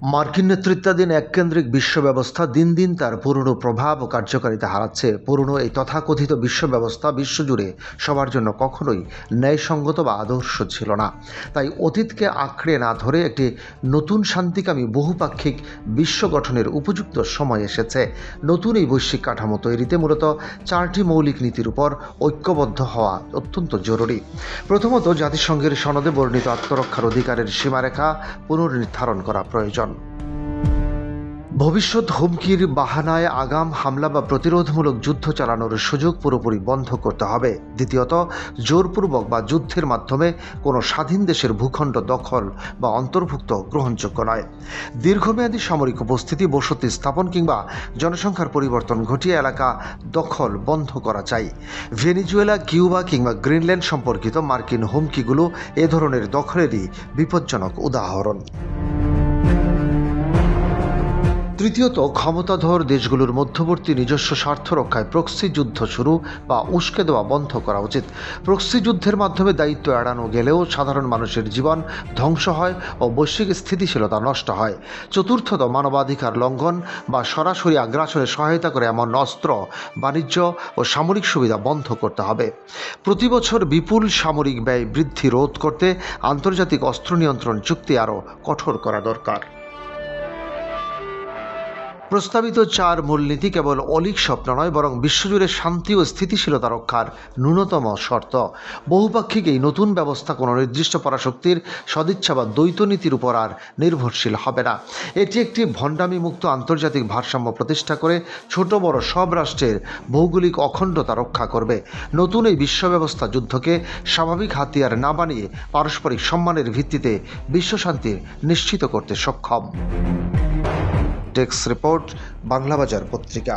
মার্কিন নেতৃত্বাধীন এককেন্দ্রিক বিশ্ব ব্যবস্থা দিন দিন তার পুরনো প্রভাব ও কার্যকারিতা হারাচ্ছে। পুরনো এই তথাকথিত বিশ্ব ব্যবস্থা বিশ্বজুড়ে সবার জন্য কখনোই ন্যায়সঙ্গত বা আদর্শ ছিল না। তাই অতীতকে আঁকড়ে না ধরে একটি নতুন শান্তিকামী বহুপাক্ষিক বিশ্ব গঠনের উপযুক্ত সময় এসেছে। নতুন এই বৈশ্বিক কাঠামো তৈরিতে মূলত চারটি মৌলিক নীতির উপর ঐক্যবদ্ধ হওয়া অত্যন্ত জরুরি। প্রথমত, জাতিসংঘের সনদে বর্ণিত আত্মরক্ষার অধিকারের সীমারেখা পুনর্নির্ধারণ করা প্রয়োজন। ভবিষ্যৎ হুমকির বাহানায় আগাম হামলা বা প্রতিরোধমূলক যুদ্ধ চালানোর সুযোগ পুরোপুরি বন্ধ করতে হবে। দ্বিতীয়ত, জোরপূর্বক বা যুদ্ধের মাধ্যমে কোনো স্বাধীন দেশের ভূখণ্ড দখল বা অন্তর্ভুক্ত গ্রহণযোগ্য নয়। দীর্ঘমেয়াদী সামরিক উপস্থিতি, বসতি স্থাপন কিংবা জনসংখ্যার পরিবর্তন ঘটিয়ে এলাকা দখল বন্ধ করা চাই। ভেনেজুয়েলা, কিউবা কিংবা গ্রিনল্যান্ড সম্পর্কিত মার্কিন হুমকিগুলো এ ধরনের দখলেরই বিপজ্জনক উদাহরণ। তৃতীয়ত, ক্ষমতাধর দেশগুলোর মধ্যবর্তী নিজস্ব স্বার্থ রক্ষায় প্রক্সি যুদ্ধ শুরু বা উস্কে দেওয়া বন্ধ করা উচিত। প্রক্সি যুদ্ধের মাধ্যমে দায়িত্ব এড়ানো গেলেও সাধারণ মানুষের জীবন ধ্বংস হয় ও বৈশ্বিক স্থিতিশীলতা নষ্ট হয়। চতুর্থত, মানবাধিকার লঙ্ঘন বা সরাসরি আগ্রাসনে সহায়তা করে এমন অস্ত্র, বাণিজ্য ও সামরিক সুবিধা বন্ধ করতে হবে। প্রতি বছর বিপুল সামরিক ব্যয় বৃদ্ধি রোধ করতে আন্তর্জাতিক অস্ত্র নিয়ন্ত্রণ চুক্তি আরও কঠোর করা দরকার। প্রস্তাবিত চার মূলনীতি কেবল অলীক স্বপ্ন নয়, বরং বিশ্বজুড়ে শান্তি ও স্থিতিশীলতা রক্ষার ন্যূনতম শর্ত। বহুপাক্ষিক এই নতুন ব্যবস্থা কোনো নির্দিষ্ট পরাশক্তির সদিচ্ছা বা দ্বৈত নীতির উপর আর নির্ভরশীল হবে না। এটি একটি ভণ্ডামি মুক্ত আন্তর্জাতিক ভারসাম্য প্রতিষ্ঠা করে ছোট বড় সব রাষ্ট্রের ভৌগোলিক অখণ্ডতা রক্ষা করবে। নতুন এই বিশ্ব ব্যবস্থা যুদ্ধকে স্বাভাবিক হাতিয়ার না বানিয়ে পারস্পরিক সম্মানের ভিত্তিতে বিশ্বশান্তি নিশ্চিত করতে সক্ষম। ডেস্ক রিপোর্ট, বাংলাবাজার পত্রিকা।